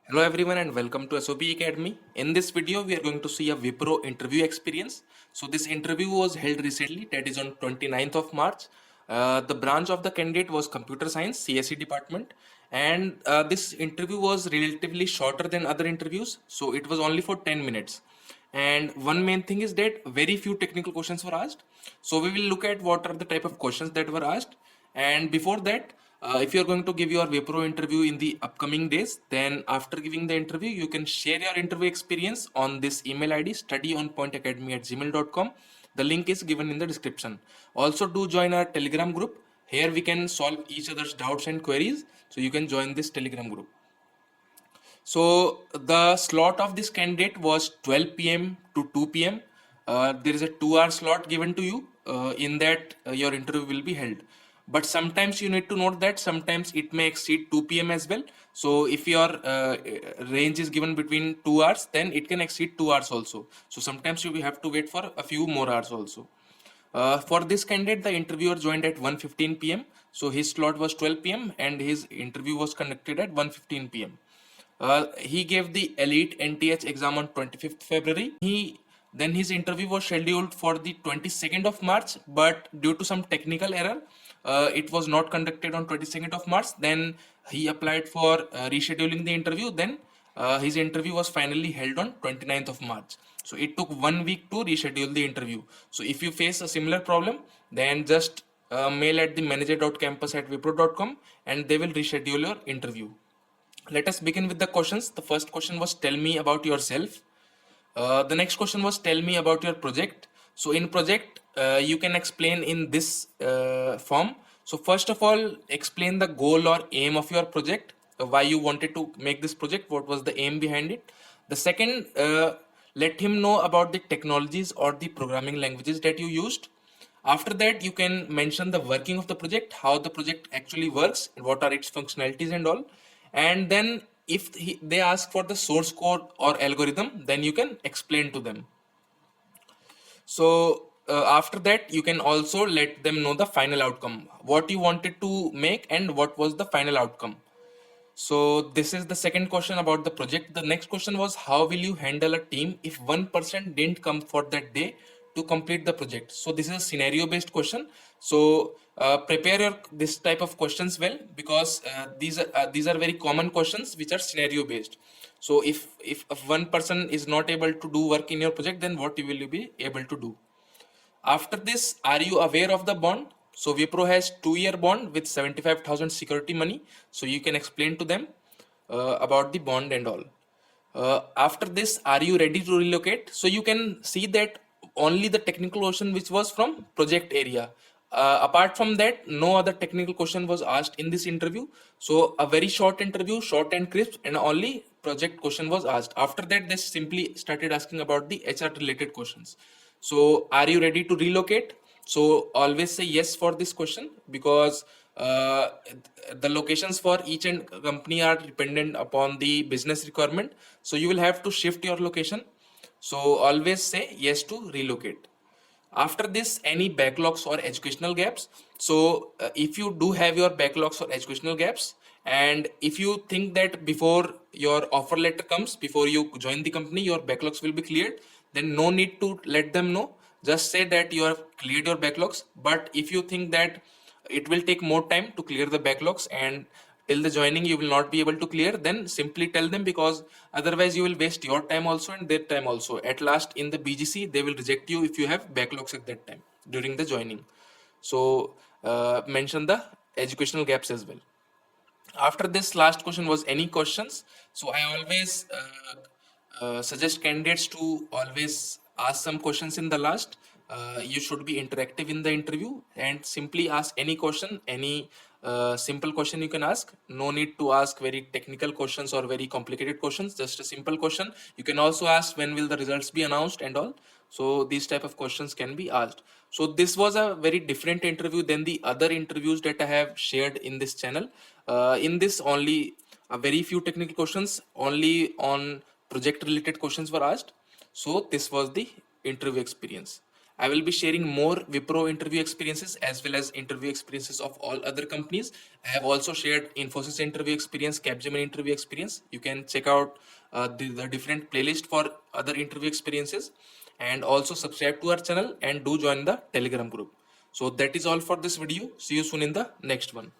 Hello everyone and welcome to SOP Academy. In this video, we are going to see a Wipro interview experience. So this interview was held recently, that is on 29th of March. The branch of the candidate was Computer Science, CSE department. And this interview was relatively shorter than other interviews. So it was only for 10 minutes. And one main thing is that very few technical questions were asked. So we will look at what are the type of questions that were asked. And before that, if you're going to give your Wipro interview in the upcoming days, then after giving the interview, you can share your interview experience on this email ID studyonpointacademy@gmail.com. The link is given in the description. Also, do join our Telegram group. Here we can solve each other's doubts and queries. So you can join this Telegram group. So the slot of this candidate was 12 p.m. to 2 p.m. There is a 2 hour slot given to you. In that your interview will be held. But sometimes you need to note that sometimes it may exceed 2 p.m. as well. So if your range is given between 2 hours, then it can exceed 2 hours also. So sometimes you will have to wait for a few more hours also. For this candidate, the interviewer joined at 1:15 p.m. So his slot was 12 p.m. and his interview was conducted at 1:15 p.m. He gave the elite NTH exam on 25th February. Then his interview was scheduled for the 22nd of March, but due to some technical error, it was not conducted on 22nd of March. Then he applied for rescheduling the interview. Then his interview was finally held on 29th of March. So it took 1 week to reschedule the interview. So if you face a similar problem, then just mail at the manager.campus@wipro.com and they will reschedule your interview. Let us begin with the questions. The first question was tell me about yourself. The next question was tell me about your project. So in project, you can explain in this form. So first of all, explain the goal or aim of your project, why you wanted to make this project, what was the aim behind it. The second, let him know about the technologies or the programming languages that you used. After that, you can mention the working of the project, how the project actually works, and what are its functionalities and all. And then if they ask for the source code or algorithm, then you can explain to them. So after that, you can also let them know the final outcome, what you wanted to make and what was the final outcome. So this is the second question about the project. The next question was how will you handle a team if one person didn't come for that day to complete the project? So this is a scenario based question. So prepare your this type of questions well, because these are very common questions which are scenario based. So if one person is not able to do work in your project, then what you will you be able to do? After this, are you aware of the bond? So Wipro has 2 year bond with 75,000 security money. So you can explain to them about the bond and all. After this, are you ready to relocate? So you can see that only the technical question which was from project area. Apart from that, no other technical question was asked in this interview. So a very short interview, short and crisp, and only project question was asked. After that, they simply started asking about the HR related questions. So are you ready to relocate? So always say yes for this question, because uh, the locations for each and company are dependent upon the business requirement. So you will have to shift your location. So always say yes to relocate. After this, any backlogs or educational gaps. So if you do have your backlogs or educational gaps, and if you think that before your offer letter comes, before you join the company, your backlogs will be cleared, then no need to let them know. Just say that you have cleared your backlogs. But if you think that it will take more time to clear the backlogs and till the joining you will not be able to clear, then simply tell them, because otherwise you will waste your time also and their time also. At last in the BGC they will reject you if you have backlogs at that time during the joining. So mention the educational gaps as well. After this, last question was any questions. So I always suggest candidates to always ask some questions in the last. You should be interactive in the interview and simply ask any question, any simple question you can ask. No need to ask very technical questions or very complicated questions, just a simple question. You can also ask when will the results be announced and all. So these type of questions can be asked. So this was a very different interview than the other interviews that I have shared in this channel. In this, only a very few technical questions, only on project related questions were asked. So this was the interview experience. I will be sharing more Wipro interview experiences as well as interview experiences of all other companies. I have also shared Infosys interview experience, Capgemini interview experience. You can check out the different playlist for other interview experiences, and also subscribe to our channel and do join the Telegram group. So that is all for this video. See you soon in the next one.